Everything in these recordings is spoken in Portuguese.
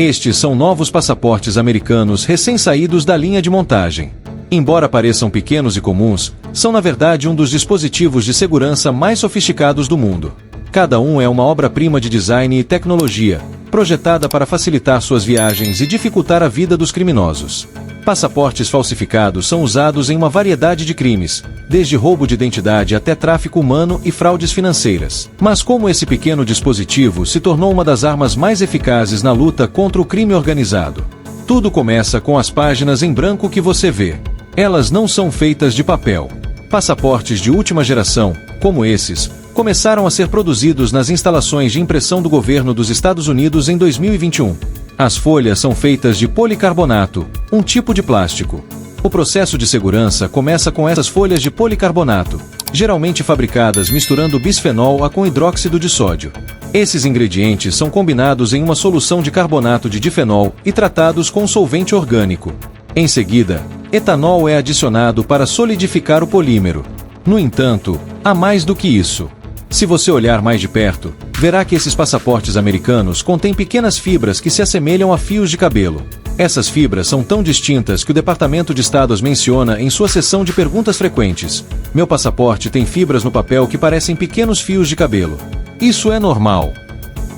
Estes são novos passaportes americanos recém-saídos da linha de montagem. Embora pareçam pequenos e comuns, são na verdade um dos dispositivos de segurança mais sofisticados do mundo. Cada um é uma obra-prima de design e tecnologia, projetada para facilitar suas viagens e dificultar a vida dos criminosos. Passaportes falsificados são usados em uma variedade de crimes, desde roubo de identidade até tráfico humano e fraudes financeiras. Mas como esse pequeno dispositivo se tornou uma das armas mais eficazes na luta contra o crime organizado? Tudo começa com as páginas em branco que você vê. Elas não são feitas de papel. Passaportes de última geração, como esses, começaram a ser produzidos nas instalações de impressão do governo dos Estados Unidos em 2021. As folhas são feitas de policarbonato, um tipo de plástico. O processo de segurança começa com essas folhas de policarbonato, geralmente fabricadas misturando bisfenol A com hidróxido de sódio. Esses ingredientes são combinados em uma solução de carbonato de difenol e tratados com solvente orgânico. Em seguida, etanol é adicionado para solidificar o polímero. No entanto, há mais do que isso. Se você olhar mais de perto, verá que esses passaportes americanos contêm pequenas fibras que se assemelham a fios de cabelo. Essas fibras são tão distintas que o Departamento de Estado as menciona em sua seção de perguntas frequentes. Meu passaporte tem fibras no papel que parecem pequenos fios de cabelo. Isso é normal?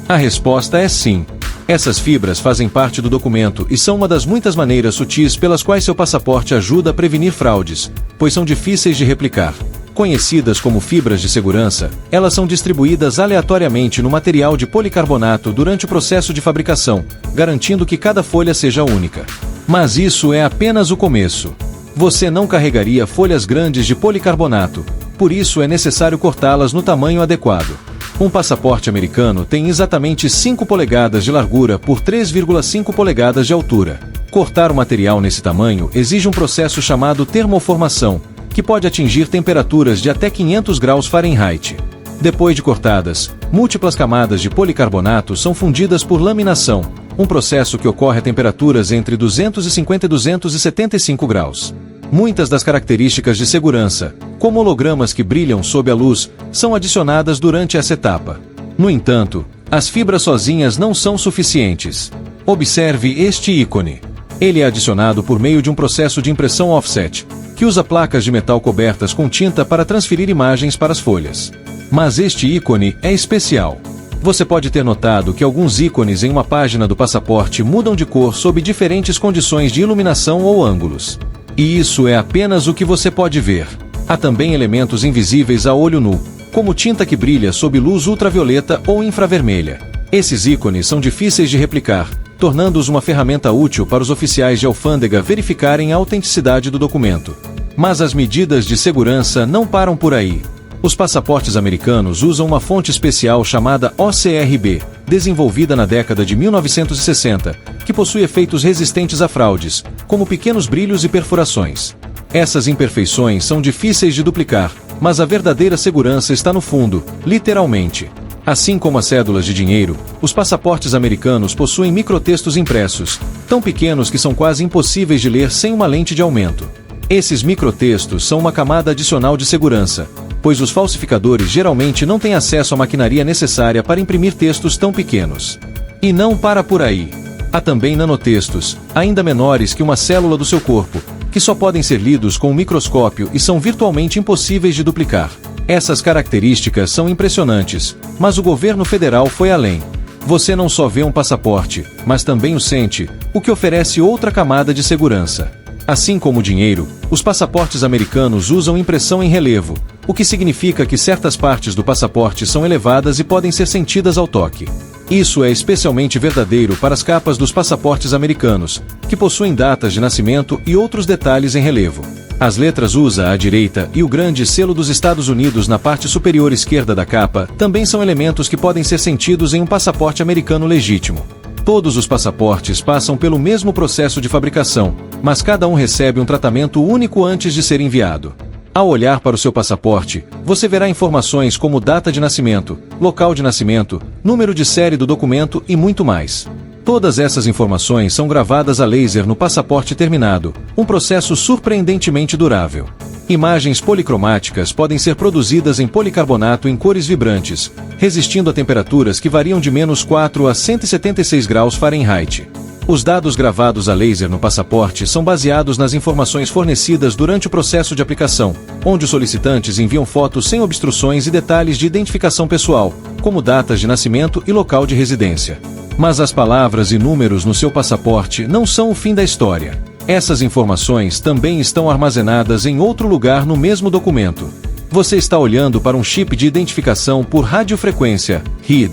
A resposta é sim. Essas fibras fazem parte do documento e são uma das muitas maneiras sutis pelas quais seu passaporte ajuda a prevenir fraudes, pois são difíceis de replicar. Conhecidas como fibras de segurança, elas são distribuídas aleatoriamente no material de policarbonato durante o processo de fabricação, garantindo que cada folha seja única. Mas isso é apenas o começo. Você não carregaria folhas grandes de policarbonato, por isso é necessário cortá-las no tamanho adequado. Um passaporte americano tem exatamente 5 polegadas de largura por 3,5 polegadas de altura. Cortar o material nesse tamanho exige um processo chamado termoformação, que pode atingir temperaturas de até 500 graus Fahrenheit. Depois de cortadas, múltiplas camadas de policarbonato são fundidas por laminação, um processo que ocorre a temperaturas entre 250 e 275 graus. Muitas das características de segurança, como hologramas que brilham sob a luz, são adicionadas durante essa etapa. No entanto, as fibras sozinhas não são suficientes. Observe este ícone. Ele é adicionado por meio de um processo de impressão offset, que usa placas de metal cobertas com tinta para transferir imagens para as folhas. Mas este ícone é especial. Você pode ter notado que alguns ícones em uma página do passaporte mudam de cor sob diferentes condições de iluminação ou ângulos. E isso é apenas o que você pode ver. Há também elementos invisíveis a olho nu, como tinta que brilha sob luz ultravioleta ou infravermelha. Esses ícones são difíceis de replicar, tornando-os uma ferramenta útil para os oficiais de alfândega verificarem a autenticidade do documento. Mas as medidas de segurança não param por aí. Os passaportes americanos usam uma fonte especial chamada OCRB, desenvolvida na década de 1960, que possui efeitos resistentes a fraudes, como pequenos brilhos e perfurações. Essas imperfeições são difíceis de duplicar, mas a verdadeira segurança está no fundo, literalmente. Assim como as cédulas de dinheiro, os passaportes americanos possuem microtextos impressos, tão pequenos que são quase impossíveis de ler sem uma lente de aumento. Esses microtextos são uma camada adicional de segurança, pois os falsificadores geralmente não têm acesso à maquinaria necessária para imprimir textos tão pequenos. E não para por aí. Há também nanotextos, ainda menores que uma célula do seu corpo, que só podem ser lidos com um microscópio e são virtualmente impossíveis de duplicar. Essas características são impressionantes, mas o governo federal foi além. Você não só vê um passaporte, mas também o sente, o que oferece outra camada de segurança. Assim como o dinheiro, os passaportes americanos usam impressão em relevo, o que significa que certas partes do passaporte são elevadas e podem ser sentidas ao toque. Isso é especialmente verdadeiro para as capas dos passaportes americanos, que possuem datas de nascimento e outros detalhes em relevo. As letras USA à direita e o grande selo dos Estados Unidos na parte superior esquerda da capa também são elementos que podem ser sentidos em um passaporte americano legítimo. Todos os passaportes passam pelo mesmo processo de fabricação, mas cada um recebe um tratamento único antes de ser enviado. Ao olhar para o seu passaporte, você verá informações como data de nascimento, local de nascimento, número de série do documento e muito mais. Todas essas informações são gravadas a laser no passaporte terminado, um processo surpreendentemente durável. Imagens policromáticas podem ser produzidas em policarbonato em cores vibrantes, resistindo a temperaturas que variam de -4 a 176 graus Fahrenheit. Os dados gravados a laser no passaporte são baseados nas informações fornecidas durante o processo de aplicação, onde os solicitantes enviam fotos sem obstruções e detalhes de identificação pessoal, como datas de nascimento e local de residência. Mas as palavras e números no seu passaporte não são o fim da história. Essas informações também estão armazenadas em outro lugar no mesmo documento. Você está olhando para um chip de identificação por radiofrequência, RID.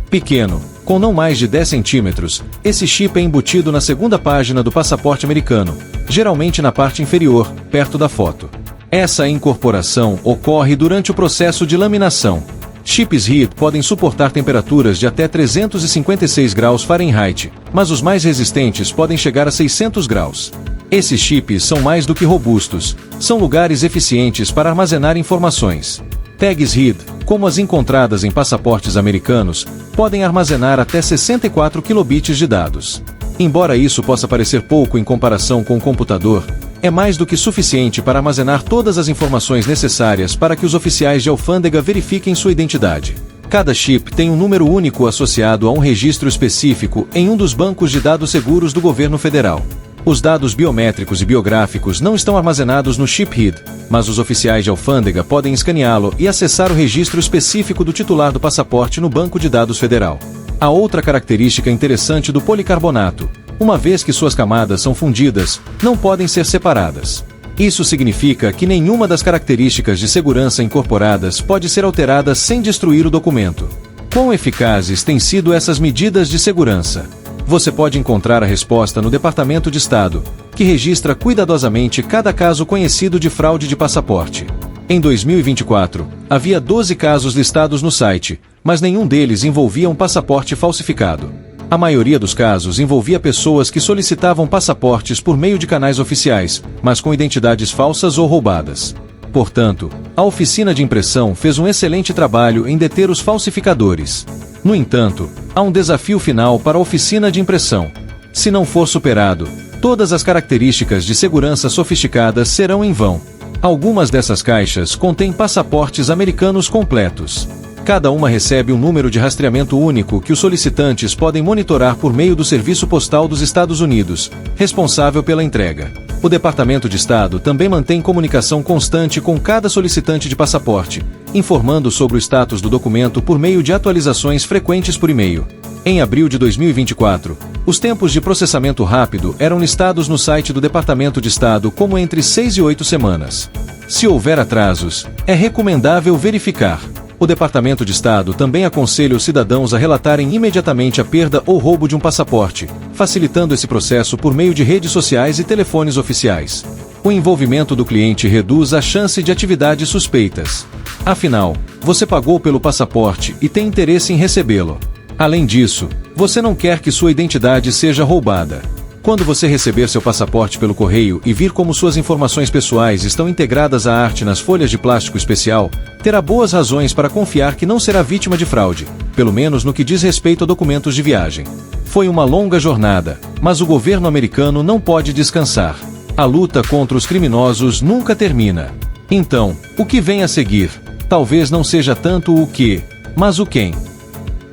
Pequeno, com não mais de 10 centímetros, esse chip é embutido na segunda página do passaporte americano, geralmente na parte inferior, perto da foto. Essa incorporação ocorre durante o processo de laminação. Chips RID podem suportar temperaturas de até 356 graus Fahrenheit, mas os mais resistentes podem chegar a 600 graus. Esses chips são mais do que robustos, são lugares eficientes para armazenar informações. Tags RID, como as encontradas em passaportes americanos, podem armazenar até 64 kilobits de dados. Embora isso possa parecer pouco em comparação com o computador, é mais do que suficiente para armazenar todas as informações necessárias para que os oficiais de alfândega verifiquem sua identidade. Cada chip tem um número único associado a um registro específico em um dos bancos de dados seguros do governo federal. Os dados biométricos e biográficos não estão armazenados no chip RID, mas os oficiais de alfândega podem escaneá-lo e acessar o registro específico do titular do passaporte no banco de dados federal. Há outra característica interessante do policarbonato: uma vez que suas camadas são fundidas, não podem ser separadas. Isso significa que nenhuma das características de segurança incorporadas pode ser alterada sem destruir o documento. Quão eficazes têm sido essas medidas de segurança? Você pode encontrar a resposta no Departamento de Estado, que registra cuidadosamente cada caso conhecido de fraude de passaporte. Em 2024, havia 12 casos listados no site, mas nenhum deles envolvia um passaporte falsificado. A maioria dos casos envolvia pessoas que solicitavam passaportes por meio de canais oficiais, mas com identidades falsas ou roubadas. Portanto, a oficina de impressão fez um excelente trabalho em deter os falsificadores. No entanto, há um desafio final para a oficina de impressão. Se não for superado, todas as características de segurança sofisticadas serão em vão. Algumas dessas caixas contêm passaportes americanos completos. Cada uma recebe um número de rastreamento único que os solicitantes podem monitorar por meio do Serviço Postal dos Estados Unidos, responsável pela entrega. O Departamento de Estado também mantém comunicação constante com cada solicitante de passaporte, informando sobre o status do documento por meio de atualizações frequentes por e-mail. Em abril de 2024, os tempos de processamento rápido eram listados no site do Departamento de Estado como entre 6 e 8 semanas. Se houver atrasos, é recomendável verificar. O Departamento de Estado também aconselha os cidadãos a relatarem imediatamente a perda ou roubo de um passaporte, facilitando esse processo por meio de redes sociais e telefones oficiais. O envolvimento do cliente reduz a chance de atividades suspeitas. Afinal, você pagou pelo passaporte e tem interesse em recebê-lo. Além disso, você não quer que sua identidade seja roubada. Quando você receber seu passaporte pelo correio e vir como suas informações pessoais estão integradas à arte nas folhas de plástico especial, terá boas razões para confiar que não será vítima de fraude, pelo menos no que diz respeito a documentos de viagem. Foi uma longa jornada, mas o governo americano não pode descansar. A luta contra os criminosos nunca termina. Então, o que vem a seguir? Talvez não seja tanto o que, mas o quem.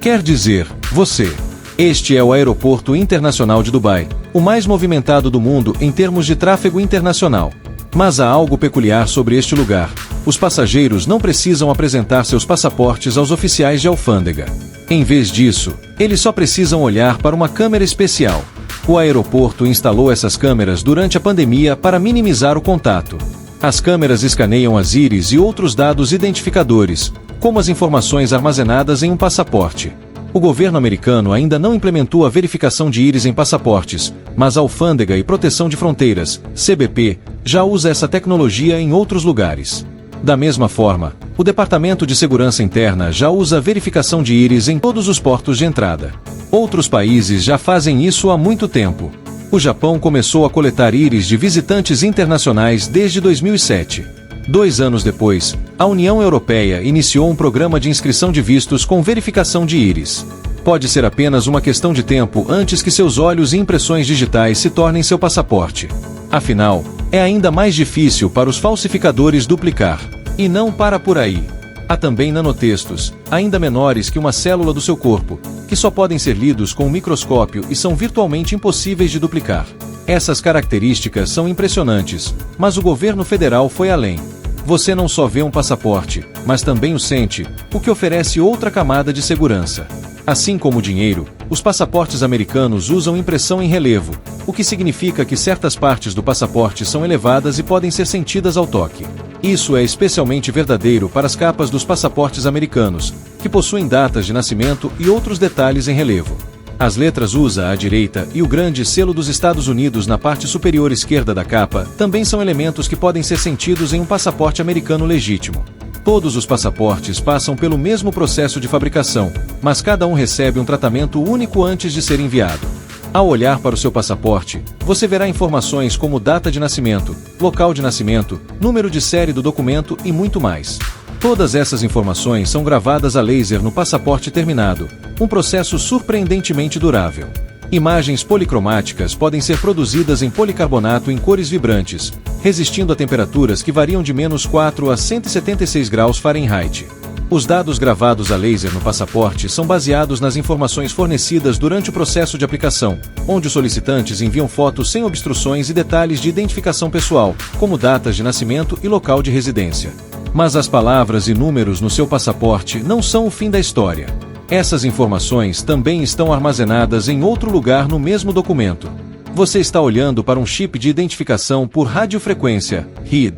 Quer dizer, você. Este é o Aeroporto Internacional de Dubai, o mais movimentado do mundo em termos de tráfego internacional. Mas há algo peculiar sobre este lugar: os passageiros não precisam apresentar seus passaportes aos oficiais de alfândega. Em vez disso, eles só precisam olhar para uma câmera especial. O aeroporto instalou essas câmeras durante a pandemia para minimizar o contato. As câmeras escaneiam as íris e outros dados identificadores, como as informações armazenadas em um passaporte. O governo americano ainda não implementou a verificação de íris em passaportes, mas a Alfândega e Proteção de Fronteiras, CBP, já usa essa tecnologia em outros lugares. Da mesma forma, o Departamento de Segurança Interna já usa a verificação de íris em todos os portos de entrada. Outros países já fazem isso há muito tempo. O Japão começou a coletar íris de visitantes internacionais desde 2007. 2 anos depois, a União Europeia iniciou um programa de inscrição de vistos com verificação de íris. Pode ser apenas uma questão de tempo antes que seus olhos e impressões digitais se tornem seu passaporte. Afinal, É ainda mais difícil para os falsificadores duplicar. E não para por aí. Há também nanotextos, ainda menores que uma célula do seu corpo, que só podem ser lidos com um microscópio e são virtualmente impossíveis de duplicar. Essas características são impressionantes, mas o governo federal foi além. Você não só vê um passaporte, mas também o sente, o que oferece outra camada de segurança. Assim como o dinheiro, os passaportes americanos usam impressão em relevo, o que significa que certas partes do passaporte são elevadas e podem ser sentidas ao toque. Isso é especialmente verdadeiro para as capas dos passaportes americanos, que possuem datas de nascimento e outros detalhes em relevo. As letras USA à direita e o grande selo dos Estados Unidos na parte superior esquerda da capa também são elementos que podem ser sentidos em um passaporte americano legítimo. Todos os passaportes passam pelo mesmo processo de fabricação, mas cada um recebe um tratamento único antes de ser enviado. Ao olhar para o seu passaporte, você verá informações como data de nascimento, local de nascimento, número de série do documento e muito mais. Todas essas informações são gravadas a laser no passaporte terminado, um processo surpreendentemente durável. Imagens policromáticas podem ser produzidas em policarbonato em cores vibrantes, resistindo a temperaturas que variam de -4 a 176 graus Fahrenheit. Os dados gravados a laser no passaporte são baseados nas informações fornecidas durante o processo de aplicação, onde os solicitantes enviam fotos sem obstruções e detalhes de identificação pessoal, como datas de nascimento e local de residência. Mas as palavras e números no seu passaporte não são o fim da história. Essas informações também estão armazenadas em outro lugar no mesmo documento. Você está olhando para um chip de identificação por radiofrequência, RID.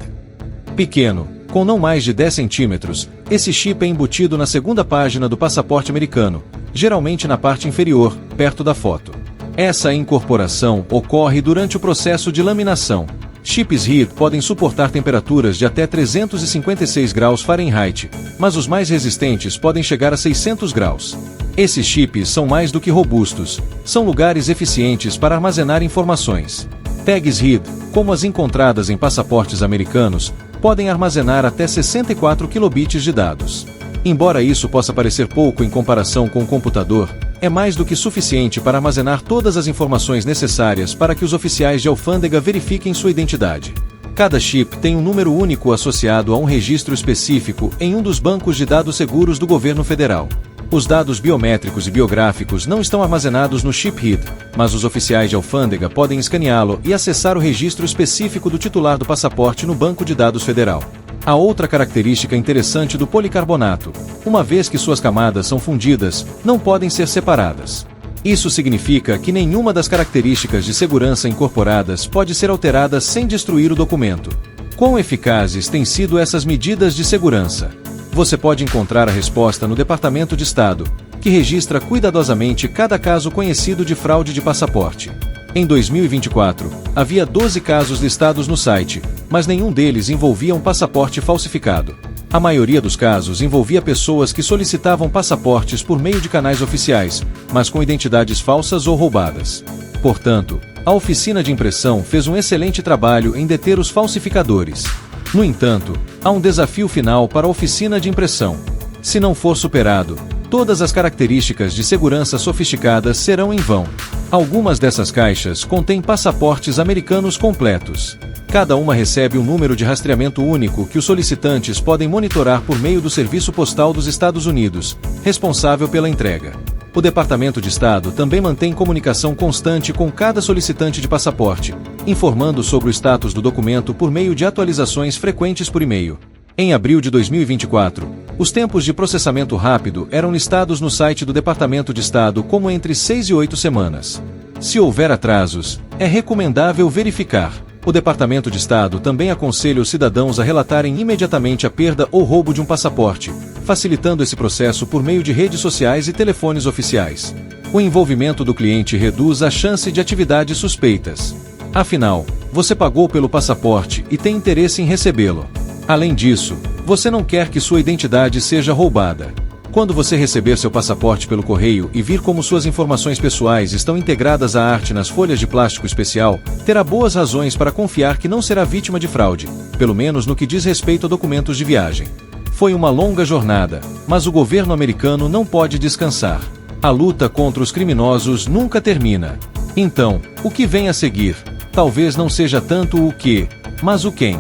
Pequeno, com não mais de 10 centímetros, esse chip é embutido na segunda página do passaporte americano, geralmente na parte inferior, perto da foto. Essa incorporação ocorre durante o processo de laminação. Chips RID podem suportar temperaturas de até 356 graus Fahrenheit, mas os mais resistentes podem chegar a 600 graus. Esses chips são mais do que robustos, são lugares eficientes para armazenar informações. Tags RID, como as encontradas em passaportes americanos, podem armazenar até 64 kilobits de dados. Embora isso possa parecer pouco em comparação com o computador, é mais do que suficiente para armazenar todas as informações necessárias para que os oficiais de alfândega verifiquem sua identidade. Cada chip tem um número único associado a um registro específico em um dos bancos de dados seguros do governo federal. Os dados biométricos e biográficos não estão armazenados no chip RID, mas os oficiais de alfândega podem escaneá-lo e acessar o registro específico do titular do passaporte no banco de dados federal. Há outra característica interessante do policarbonato: uma vez que suas camadas são fundidas, não podem ser separadas. Isso significa que nenhuma das características de segurança incorporadas pode ser alterada sem destruir o documento. Quão eficazes têm sido essas medidas de segurança? Você pode encontrar a resposta no Departamento de Estado, que registra cuidadosamente cada caso conhecido de fraude de passaporte. Em 2024, havia 12 casos listados no site, mas nenhum deles envolvia um passaporte falsificado. A maioria dos casos envolvia pessoas que solicitavam passaportes por meio de canais oficiais, mas com identidades falsas ou roubadas. Portanto, a oficina de impressão fez um excelente trabalho em deter os falsificadores. No entanto, há um desafio final para a oficina de impressão. Se não for superado, todas as características de segurança sofisticadas serão em vão. Algumas dessas caixas contêm passaportes americanos completos. Cada uma recebe um número de rastreamento único que os solicitantes podem monitorar por meio do Serviço Postal dos Estados Unidos, responsável pela entrega. O Departamento de Estado também mantém comunicação constante com cada solicitante de passaporte, informando sobre o status do documento por meio de atualizações frequentes por e-mail. Em abril de 2024, os tempos de processamento rápido eram listados no site do Departamento de Estado como entre 6 e 8 semanas. Se houver atrasos, é recomendável verificar. O Departamento de Estado também aconselha os cidadãos a relatarem imediatamente a perda ou roubo de um passaporte, facilitando esse processo por meio de redes sociais e telefones oficiais. O envolvimento do cliente reduz a chance de atividades suspeitas. Afinal, você pagou pelo passaporte e tem interesse em recebê-lo. Além disso, você não quer que sua identidade seja roubada. Quando você receber seu passaporte pelo correio e vir como suas informações pessoais estão integradas à arte nas folhas de plástico especial, terá boas razões para confiar que não será vítima de fraude, pelo menos no que diz respeito a documentos de viagem. Foi uma longa jornada, mas o governo americano não pode descansar. A luta contra os criminosos nunca termina. Então, o que vem a seguir? Talvez não seja tanto o que, Mas o quem?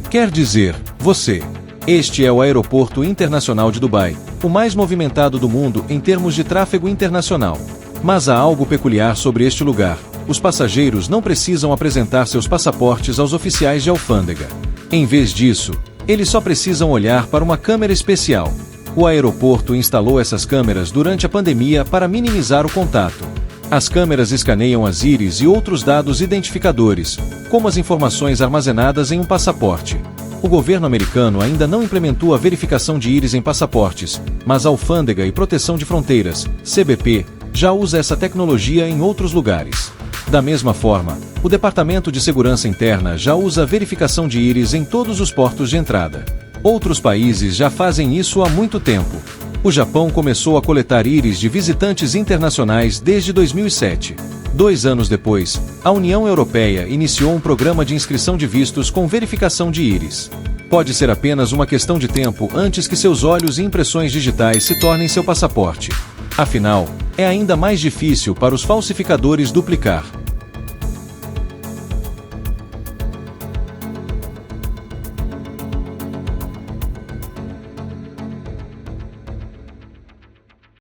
Quer dizer, você. Este é o Aeroporto Internacional de Dubai, o mais movimentado do mundo em termos de tráfego internacional. Mas há algo peculiar sobre este lugar. Os passageiros não precisam apresentar seus passaportes aos oficiais de alfândega. Em vez disso, eles só precisam olhar para uma câmera especial. O aeroporto instalou essas câmeras durante a pandemia para minimizar o contato. As câmeras escaneiam as íris e outros dados identificadores, como as informações armazenadas em um passaporte. O governo americano ainda não implementou a verificação de íris em passaportes, mas a Alfândega e Proteção de Fronteiras, CBP, já usa essa tecnologia em outros lugares. Da mesma forma, o Departamento de Segurança Interna já usa a verificação de íris em todos os portos de entrada. Outros países já fazem isso há muito tempo. O Japão começou a coletar íris de visitantes internacionais desde 2007. 2 anos depois, a União Europeia iniciou um programa de inscrição de vistos com verificação de íris. Pode ser apenas uma questão de tempo antes que seus olhos e impressões digitais se tornem seu passaporte. Afinal, é ainda mais difícil para os falsificadores duplicar.